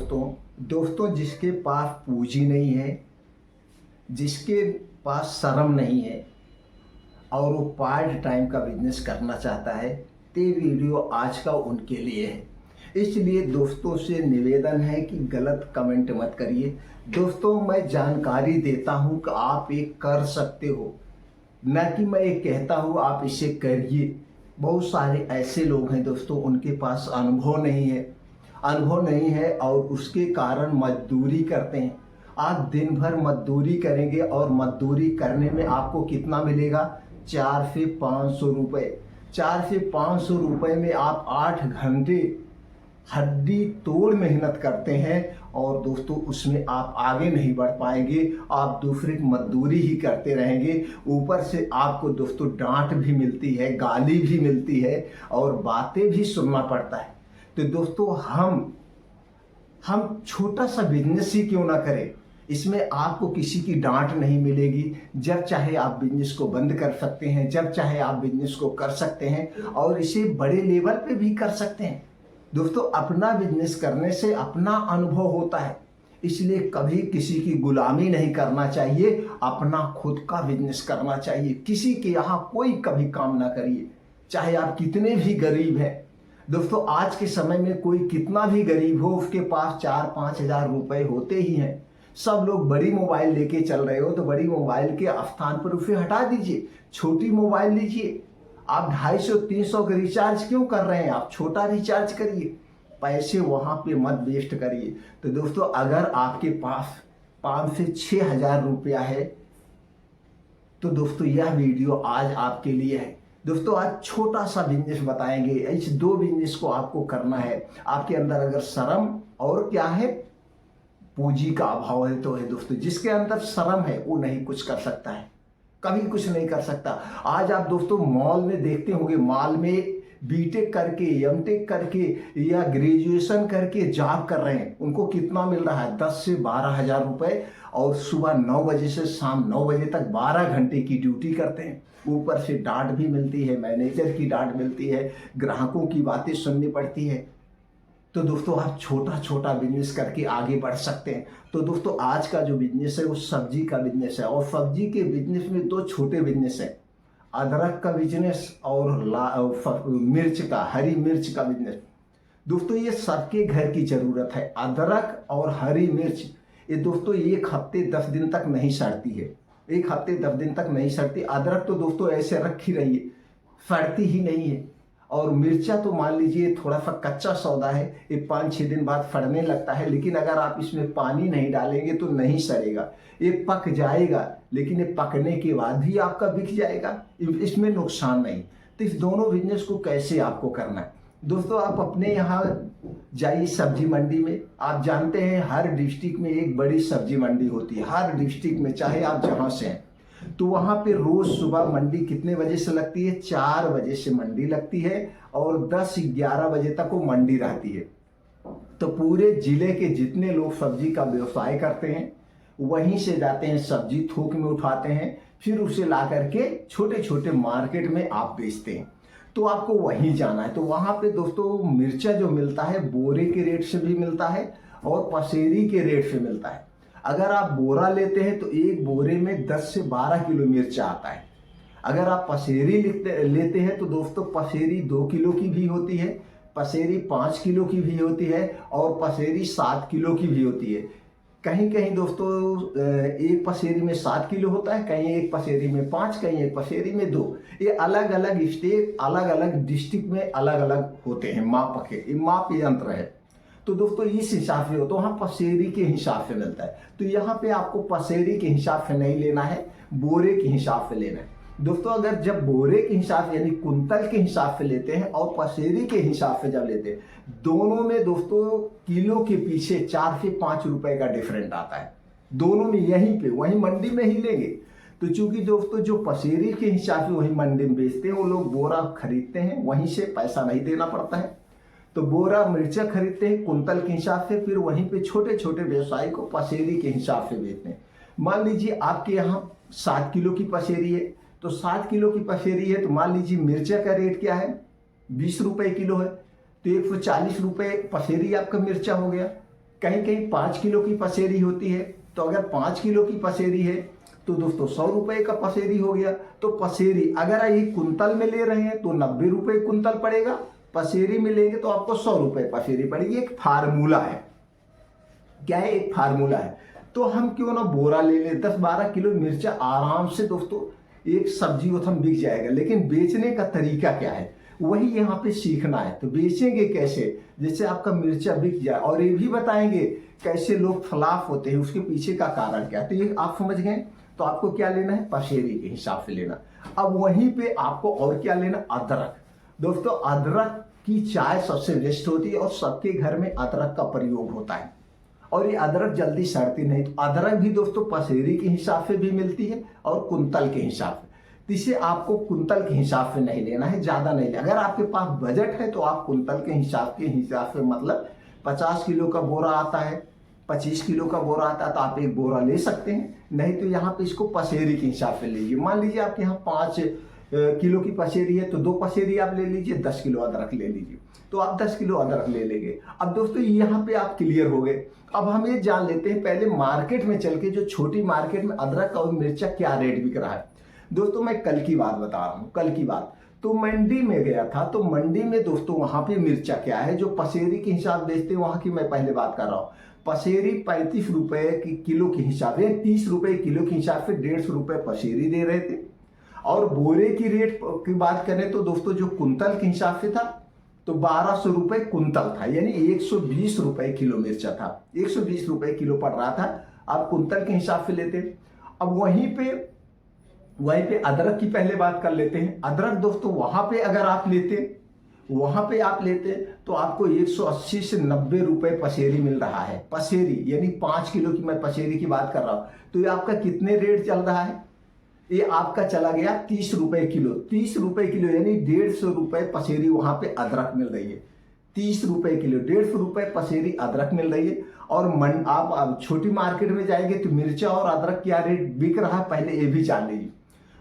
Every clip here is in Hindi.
दोस्तों जिसके पास पूंजी नहीं है, जिसके पास शर्म नहीं है और वो पार्ट टाइम का बिजनेस करना चाहता है, तो ये वीडियो आज का उनके लिए है। इसलिए दोस्तों से निवेदन है कि गलत कमेंट मत करिए। दोस्तों मैं जानकारी देता हूँ कि आप ये कर सकते हो, न कि मैं ये कहता हूँ आप इसे करिए। बहुत सारे ऐसे लोग हैं दोस्तों, उनके पास अनुभव नहीं है और उसके कारण मजदूरी करते हैं। आप दिन भर मजदूरी करेंगे और मजदूरी करने में आपको कितना मिलेगा? 4 से 500 रुपये। 4 से 500 रुपये में आप 8 घंटे हड्डी तोड़ मेहनत करते हैं और दोस्तों उसमें आप आगे नहीं बढ़ पाएंगे। आप दूसरे की मजदूरी ही करते रहेंगे। ऊपर से आपको दोस्तों डांट भी मिलती है, गाली भी मिलती है और बातें भी सुनना पड़ता है। तो दोस्तों हम छोटा सा बिजनेस ही क्यों ना करें, इसमें आपको किसी की डांट नहीं मिलेगी। जब चाहे आप बिजनेस को बंद कर सकते हैं, जब चाहे आप बिजनेस को कर सकते हैं और इसे बड़े लेवल पे भी कर सकते हैं। दोस्तों अपना बिजनेस करने से अपना अनुभव होता है, इसलिए कभी किसी की गुलामी नहीं करना चाहिए। अपना खुद का बिजनेस करना चाहिए। किसी के यहाँ कोई कभी काम ना करिए, चाहे आप कितने भी गरीब हैं। दोस्तों आज के समय में कोई कितना भी गरीब हो, उसके पास 4-5 हजार रुपए होते ही हैं। सब लोग बड़ी मोबाइल लेके चल रहे हो तो बड़ी मोबाइल के स्थान पर उसे हटा दीजिए, छोटी मोबाइल लीजिए। आप 250-300 का रिचार्ज क्यों कर रहे हैं? आप छोटा रिचार्ज करिए, पैसे वहां पे मत वेस्ट करिए। तो दोस्तों अगर आपके पास 5 से 6 हजार रुपया है तो दोस्तों यह वीडियो आज आपके लिए है। दोस्तों आज छोटा सा बिजनेस बताएंगे। इस 2 बिजनेस को आपको करना है। आपके अंदर अगर शर्म और क्या है, पूंजी का अभाव है तो है दोस्तों। जिसके अंदर शर्म है वो नहीं कुछ कर सकता है, कभी कुछ नहीं कर सकता। आज आप दोस्तों मॉल में देखते होंगे, मॉल में बीटेक करके, एमटेक करके या ग्रेजुएशन करके जॉब कर रहे हैं, उनको कितना मिल रहा है? 10 से 12 हजार रुपए और सुबह 9 बजे से शाम 9 बजे तक 12 घंटे की ड्यूटी करते हैं। ऊपर से डांट भी मिलती है, मैनेजर की डांट मिलती है, ग्राहकों की बातें सुननी पड़ती है। तो दोस्तों आप छोटा छोटा बिजनेस करके आगे बढ़ सकते हैं। तो दोस्तों आज का जो बिजनेस है वो सब्जी का बिजनेस है और सब्जी के बिजनेस में 2 छोटे बिजनेस है, अदरक का बिजनेस और मिर्च का, हरी मिर्च का बिजनेस। दोस्तों ये सबके घर की जरूरत है। अदरक और हरी मिर्च ये दोस्तों 1 हफ्ते 10 दिन तक नहीं सड़ती है, 1 हफ्ते 10 दिन तक नहीं सड़ती। अदरक तो दोस्तों ऐसे रखी रहिए, सड़ती ही नहीं है। और मिर्चा तो मान लीजिए थोड़ा सा कच्चा सौदा है, ये 5-6 दिन बाद फड़ने लगता है, लेकिन अगर आप इसमें पानी नहीं डालेंगे तो नहीं सड़ेगा। ये पक जाएगा, लेकिन ये पकने के बाद भी आपका बिक जाएगा, इसमें नुकसान नहीं। तो इस दोनों बिजनेस को कैसे आपको करना है दोस्तों, आप अपने यहाँ जाइए सब्जी मंडी में। आप जानते हैं हर डिस्ट्रिक्ट में एक बड़ी सब्जी मंडी होती है, हर डिस्ट्रिक्ट में, चाहे आप जहाँ से हैं। तो वहां पे रोज सुबह मंडी कितने बजे से लगती है? 4 बजे से मंडी लगती है और 10-11 बजे तक वो मंडी रहती है। तो पूरे जिले के जितने लोग सब्जी का व्यवसाय करते हैं वहीं से जाते हैं, सब्जी थोक में उठाते हैं, फिर उसे ला करके छोटे छोटे मार्केट में आप बेचते हैं। तो आपको वहीं जाना है। तो वहां पे दोस्तों मिर्चा जो मिलता है बोरे के रेट से भी मिलता है और पसेरी के रेट से मिलता है। अगर आप बोरा लेते हैं तो एक बोरे में 10 से 12 किलो मिर्चा आता है। अगर आप पसेरी लेते हैं तो दोस्तों पसेरी 2 किलो की भी होती है, पसेरी 5 किलो की भी होती है और पसेरी 7 किलो की भी होती है। कहीं कहीं दोस्तों एक पसेरी में 7 किलो होता है, कहीं एक पसेरी में 5, कहीं एक पसेरी में 2। ये अलग अलग स्टेट, अलग अलग डिस्ट्रिक्ट में अलग अलग होते हैं माप के, ये माप यंत्र है। तो दोस्तों इस हिसाब से हो तो वहाँ पसेरी के हिसाब से मिलता है। तो यहाँ पे आपको पसेरी के हिसाब से नहीं लेना है, बोरे के हिसाब से लेना है। दोस्तों अगर जब बोरे के हिसाब से यानी कुंतल के हिसाब से लेते हैं और पसेरी के हिसाब से जब लेते हैं, दोनों में दोस्तों किलो के पीछे 4 से 5 रुपए का डिफरेंट आता है। दोनों में यहीं पे वहीं मंडी में ही लेंगे। तो चूंकि दोस्तों जो पसेरी के हिसाब से वही मंडी में बेचते हैं, वो लोग बोरा खरीदते हैं, वहीं से पैसा नहीं देना पड़ता है। तो बोरा मिर्चा खरीदते हैं कुंतल के हिसाब से, फिर वहीं पे छोटे छोटे व्यवसायी को पसेरी के हिसाब से बेचते हैं। मान लीजिए आपके यहाँ 7 किलो की पसेरी है, तो 7 किलो की पसेरी है तो मान लीजिए मिर्चा का रेट क्या है? 20 रुपए किलो है, तो 140 रुपए पसेरी आपका मिर्चा हो गया। कहीं कहीं 5 किलो की पसेरी होती है। तो अगर 5 किलो की पसेरी है तो दोस्तों 100 रुपए का पसेरी हो गया। तो पसेरी अगर ये कुंतल में ले रहे हैं तो 90 रुपए कुंतल पड़ेगा, पसेरी में लेंगे तो आपको 100 रुपए पसेरी पड़ेगी। एक फार्मूला है, क्या है, एक फार्मूला है। तो हम क्यों ना बोरा ले लें, 10-12 किलो मिर्चा आराम से दोस्तों एक सब्जी उथम बिक जाएगा। लेकिन बेचने का तरीका क्या है वही यहाँ पे सीखना है। तो बेचेंगे कैसे, जैसे आपका मिर्चा बिक जाए, और ये भी बताएंगे कैसे लोग खिलाफ होते हैं, उसके पीछे का कारण क्या है। तो ये आप समझ गए। तो आपको क्या लेना है, पसेरी के हिसाब से लेना। अब वहीं पे आपको और क्या लेना, अदरक। दोस्तों अदरक की चाय सबसे बेस्ट होती है और सबके घर में अदरक का प्रयोग होता है, और ये अदरक जल्दी सड़ती नहीं। तो अदरक भी दोस्तों पसेरी के हिसाब से भी मिलती है और कुंतल के हिसाब से। तो इसे आपको कुंतल के हिसाब से नहीं लेना है, ज्यादा नहीं लेना। अगर आपके पास बजट है तो आप कुंतल के हिसाब से मतलब 50 किलो का बोरा आता है, 25 किलो का बोरा आता है तो आप एक बोरा ले सकते हैं। नहीं तो यहाँ पे इसको पसेरी के हिसाब से लीजिए। मान लीजिए आपके यहाँ 5 किलो की पसेरी है तो 2 पसेरी आप ले लीजिए, 10 किलो अदरक ले लीजिए, तो आप 10 किलो अदरक ले लेंगे। अब दोस्तों यहाँ पे आप क्लियर हो गए। अब हम ये जान लेते हैं पहले मार्केट में चल के, जो छोटी मार्केट में अदरक और मिर्चा क्या रेट बिक रहा है। दोस्तों मैं कल की बात बता रहा हूँ, कल की बात। तो मंडी में गया था, तो मंडी में दोस्तों वहां पे मिर्चा क्या है, जो पसेरी के हिसाब बेचते हैं वहां की मैं पहले बात कर रहा हूँ। पसेरी 35 रुपए की किलो के हिसाब से, 30 रुपए किलो के हिसाब से 150 रुपए पसेरी दे रहे थे। और बोरे की रेट की बात करें तो दोस्तों जो कुंतल के हिसाब से था तो 1200 रुपए कुंतल था, यानी 120 रुपए किलो मिर्चा था, 120 रुपए किलो पड़ रहा था। आप कुंतल के हिसाब से लेते। अब वहीं पे अदरक की पहले बात कर लेते हैं। अदरक दोस्तों वहां पे अगर आप लेते तो आपको 180 से 90 रुपए पसेरी मिल रहा है। पसेरी यानी 5 किलो की मैं पसेरी की बात कर रहा हूं। तो ये आपका कितने रेट चल रहा है, ये आपका चला गया 30 रुपए किलो। 30 रुपए किलो यानी 150 रुपए पसेरी वहां पे अदरक मिल रही है। 30 रुपए किलो, 150 रुपए पसेरी अदरक मिल रही है। और आप छोटी मार्केट में जाएंगे तो मिर्चा और अदरक क्या रेट बिक रहा है पहले ये भी जान लीजिए।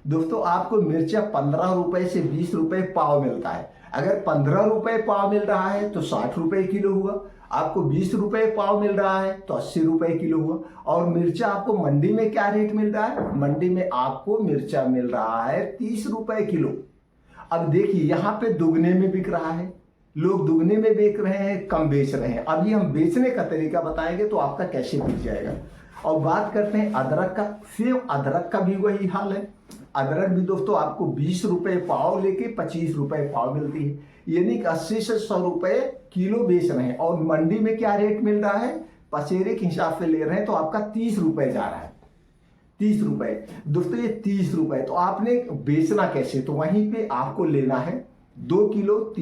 दोस्तों आपको मिर्चा 15 रुपए से 20 रुपए पाव मिलता है। अगर 15 रुपए पाव मिल रहा है तो 60 रुपए किलो हुआ। आपको 20 रुपए पाव मिल रहा है तो 80 रुपए किलो हुआ। और मिर्चा आपको मंडी में क्या रेट मिल रहा है, मंडी में आपको मिर्चा मिल रहा है 30 रुपए किलो। अब देखिए यहाँ पे दुगने में बिक रहा है, लोग दुगने में बेच रहे हैं, कम बेच रहे हैं। अभी हम बेचने का तरीका बताएंगे तो आपका कैसे बिक जाएगा। और बात करते हैं अदरक का। फिर अदरक का भी वही हाल है। अदरक भी दोस्तों आपको 20 रुपए पाव लेके 25 रुपए पाव मिलती है, यानी कि 80 से 100 रुपए किलो बेच रहे हैं। और मंडी में क्या रेट मिल रहा है, पसेरे के हिसाब से ले रहे हैं तो आपका 30 रुपए जा रहा है, 30 रुपए। दोस्तों ये 30 रुपए, तो आपने बेचना कैसे, तो वहीं पे आपको लेना है 2 किलो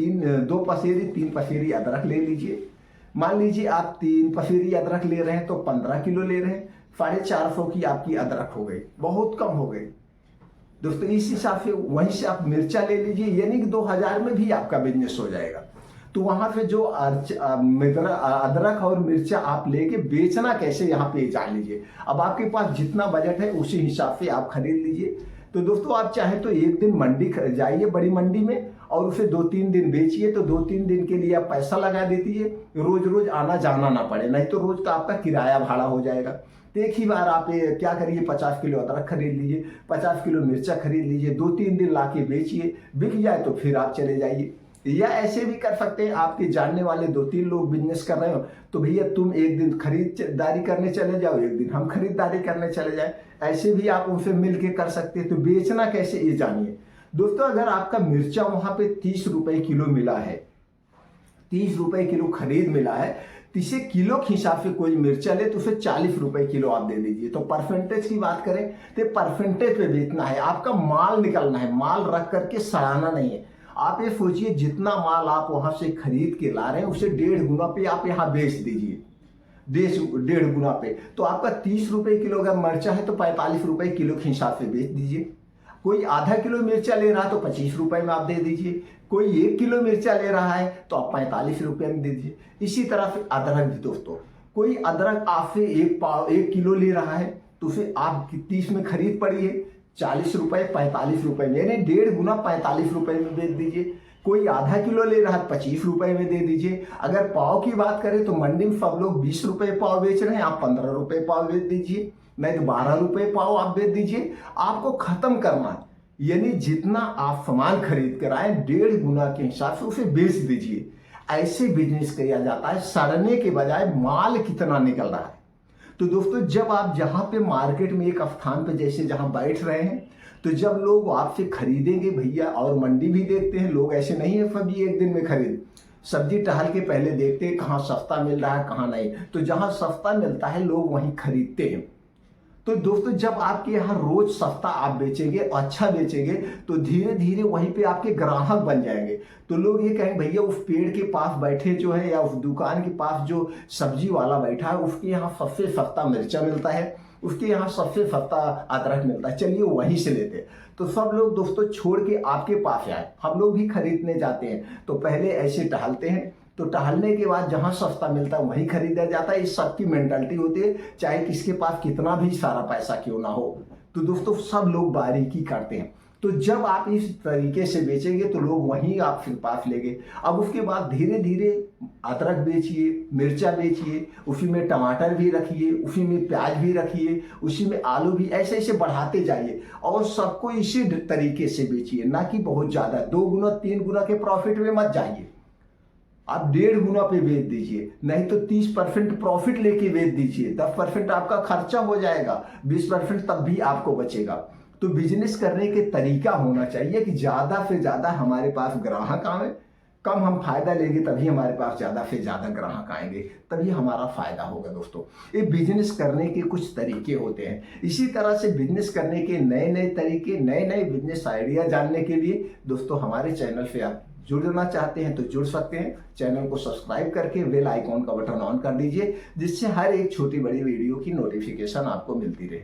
2 पसेरी 3 पसेरी अदरक ले लीजिए। मान लीजिए आप 3 पसेरी अदरक ले रहे हैं तो 15 किलो ले रहे हैं, 450 की आपकी अदरक हो गई, बहुत कम हो गई। दोस्तों इस हिसाब से वहीं से आप मिर्चा ले लीजिए, यानी कि 2000 में भी आपका बिजनेस हो जाएगा। तो वहां पे जो अदरक और मिर्चा आप लेके बेचना कैसे यहाँ पे जान लीजिए। अब आपके पास जितना बजट है उसी हिसाब से आप खरीद लीजिए। तो दोस्तों आप चाहे तो एक दिन मंडी जाइए, बड़ी मंडी में, और उसे 2-3 दिन बेचिए। तो 2-3 दिन के लिए आप पैसा लगा देती है, रोज रोज आना जाना ना पड़े, नहीं तो रोज का आपका किराया भाड़ा हो जाएगा। तो एक ही बार आप क्या करिए, 50 किलो अदरक खरीद लीजिए, 50 किलो मिर्चा खरीद लीजिए, 2-3 दिन ला के बेचिए, बिक जाए तो फिर आप चले जाइए। या ऐसे भी कर सकते हैं, आपके जानने वाले 2-3 लोग बिजनेस कर रहे हो तो भैया तुम एक दिन खरीदारी करने चले जाओ, एक दिन हम खरीदारी करने चले जाए, ऐसे भी आप उनसे मिल के कर सकते हैं। तो बेचना कैसे ये जानिए। दोस्तों अगर आपका मिर्चा वहां पे 30 रुपए किलो मिला है, 30 रुपए किलो खरीद मिला है, तो इसे किलो के हिसाब से कोई मिर्चा ले तो उसे 40 रुपए किलो आप दे दीजिए। तो परसेंटेज की बात करें तो परसेंटेज पे बेचना है, आपका माल निकलना है, माल रख करके सड़ाना नहीं है। आप ये सोचिए जितना माल आप वहां से खरीद के ला रहे हैं उसे 1.5 गुना पे आप यहाँ बेच दीजिए, 1.5 गुना पे। तो आपका 30 रुपए किलो अगर मिर्चा है तो 45 रुपए किलो के हिसाब से बेच दीजिए। कोई आधा किलो मिर्चा ले रहा है तो 25 रुपए में आप दे दीजिए। कोई 1 किलो मिर्चा ले रहा है तो आप 45 रुपए में दे दीजिए। इसी तरह से अदरक भी दोस्तों, कोई अदरक आपसे 1 किलो ले रहा है तो उसे आप 30 में खरीद पड़िए, 40 रुपए 45 रुपए में, यानी 1.5 गुना 45 रुपए में बेच दीजिए। कोई आधा किलो ले रहा है 25 रुपए में दे दीजिए। अगर पाव की बात करें तो मंडी में सब लोग 20 रुपए पाव बेच रहे हैं, आप 15 रुपए पाव बेच दीजिए, नहीं तो 12 रुपए पाव आप बेच दीजिए। आपको खत्म करना है, यानी जितना आप सामान खरीद कर आए 1.5 गुना के हिसाब से उसे बेच दीजिए। ऐसे बिजनेस किया जाता है, सड़ने के बजाय माल कितना निकल रहा है। तो दोस्तों जब आप जहां पे मार्केट में एक स्थान पे जैसे जहां बैठ रहे हैं, तो जब लोग आपसे खरीदेंगे भैया, और मंडी भी देखते हैं लोग, ऐसे नहीं है सब्जी एक दिन में खरीद, सब्जी टहल के पहले देखते हैं कहाँ सस्ता मिल रहा है कहाँ नहीं, तो जहां सस्ता मिलता है लोग वहीं खरीदते हैं। तो दोस्तों जब आपके यहाँ रोज सस्ता आप बेचेंगे, अच्छा बेचेंगे, तो धीरे धीरे वहीं पे आपके ग्राहक बन जाएंगे। तो लोग ये कहेंगे भैया उस पेड़ के पास बैठे जो है, या उस दुकान के पास जो सब्जी वाला बैठा है, उसके यहाँ सबसे सस्ता मिर्चा मिलता है, उसके यहाँ सबसे सस्ता अदरक मिलता है, चलिए वहीं से लेते हैं। तो सब लोग दोस्तों छोड़ के आपके पास आए, हम लोग भी खरीदने जाते हैं। तो पहले ऐसे टहलते हैं, तो टहलने के बाद जहां सस्ता मिलता है वहीं खरीदा जाता है। इस सबकी मेंटालिटी होती है, चाहे किसके पास कितना भी सारा पैसा क्यों ना हो। तो दोस्तों सब लोग बारीकी करते हैं। तो जब आप इस तरीके से बेचेंगे तो लोग वहीं आपके पास लेंगे। अब उसके बाद धीरे धीरे अदरक बेचिए, मिर्चा बेचिए, उसी में टमाटर भी रखिए, उसी में प्याज भी रखिए, उसी में आलू भी, ऐसे ऐसे बढ़ाते जाइए और सबको इसी तरीके से बेचिए। ना कि बहुत ज़्यादा 2 गुना 3 गुना के प्रॉफिट में मत जाइए, आप 1.5 गुना पे बेच दीजिए, नहीं तो 30% प्रॉफिट लेके बेच दीजिए। 10% आपका खर्चा हो जाएगा, 20% तब भी आपको बचेगा। तो बिजनेस करने के तरीका होना चाहिए कि ज़्यादा से ज़्यादा हमारे पास ग्राहक आए, कम हम फायदा लेंगे तभी हमारे पास ज़्यादा से ज़्यादा ग्राहक आएंगे, तभी हमारा फायदा होगा। दोस्तों ये बिजनेस करने के कुछ तरीके होते हैं। इसी तरह से बिजनेस करने के नए नए तरीके, नए नए बिजनेस आइडिया जानने के लिए दोस्तों हमारे चैनल से आप जुड़ना चाहते हैं तो जुड़ सकते हैं। चैनल को सब्सक्राइब करके बेल आइकॉन का बटन ऑन कर दीजिए, जिससे हर एक छोटी बड़ी वीडियो की नोटिफिकेशन आपको मिलती रहे।